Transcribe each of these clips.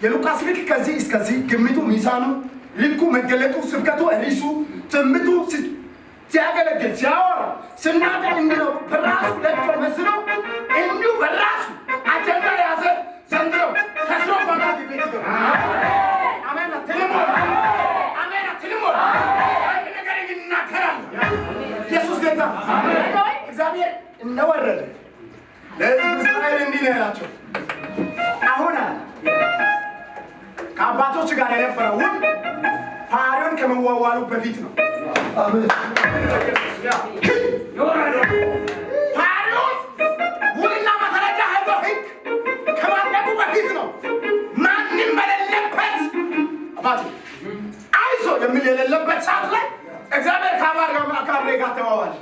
የሉቃስ ልክ ከዚህ እስከዚህ ግምቱ ሚዛኑ ልኩ መገለጡ ስብከቱ ሪሱ ትምቱ ሲያገለግል ሲያወራ ስናገር እንዲለው በራሱ ለቆ መስሎ እንዲሁ በራሱ አጀንዳ ያዘ ዘንድሮ ከስሮ ባጋዲ ቤት ይገባ አሜን አትልሞ አሜን አትልሞ አንድ ነገር ይናገራል ኢየሱስ ጌታ እግዚአብሔር እንደወረደ ለእስራኤል እንዲህ ነው ያላቸው አሁን ከአባቶች ጋር የነበረው ፓሪዮን ከመዋዋሉ በፊት ነው አሜን ፓሪዮን ውልና መተረጃ ሄዶ ህግ ከማድረጉ በፊት ነው ማንም በሌለበት አባቴ አይዞ የሚል የሌለበት ሰዓት ላይ እግዚአብሔር ከአብሬ ጋር ተዋዋለ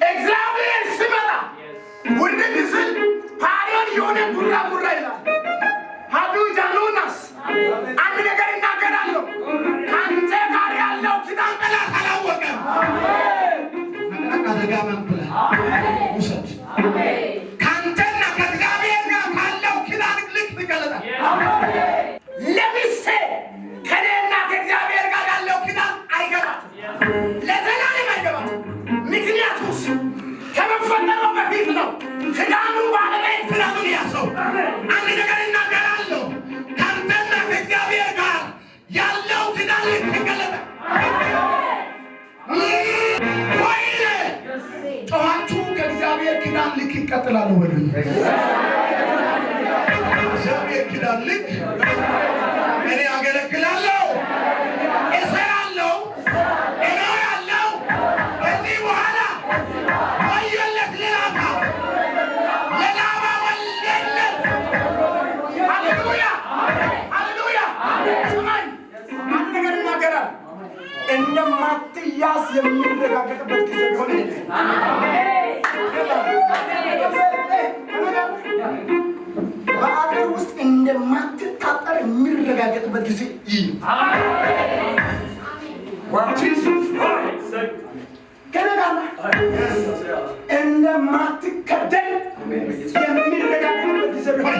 እግዚአብሔር ሲመጣ ውርድ ስል ፓሪዮን የሆነ ጉራ ይላል ሀዱ ጃኑናስ አንድ ነገር እናገራለሁ ካንተ ጋር ያለው ኪዳን ጠላት አላወቀም አደጋ መንፈላ ካንተና ከእግዚአብሔር ጋር ካለው ኪዳን ልክ ትገለጣ ለምሴ ከኔና ከእግዚአብሔር ጋር ያለው ኪዳን አይገባትም ለዘላለም አይገባትም ምክንያቱስ ከመፈጠሩ በፊት ነው ኪዳኑ ባለቤት ኪዳኑን ያዘው አንድ ነገር እናገራለሁ ካንተና ከእግዚአብሔር ጋር ያለው ኪዳን ልክ ትገለጣ ወይኔ ጮኻችሁ ከእግዚአብሔር ኪዳን ልክ ይቀጥላሉ በሉኝ እግዚአብሔር ኪዳን ልክ እኔ አገለግላለሁ እሰራለሁ እኖራለሁ ከዚህ በኋላ ወዮለት ለላባ ለላባ ወለለት ሃሌሉያ ሃሌሉያ ሰማይ አንድ ነገር ይናገራል እንደማትያዝ የሚረጋገጥበት ጊዜ ቢሆን በአገር ውስጥ እንደማትታጠር የሚረጋገጥበት ጊዜ ይህ ከነጋማ እንደማትከደን የሚረጋገጥበት ጊዜ ቢሆን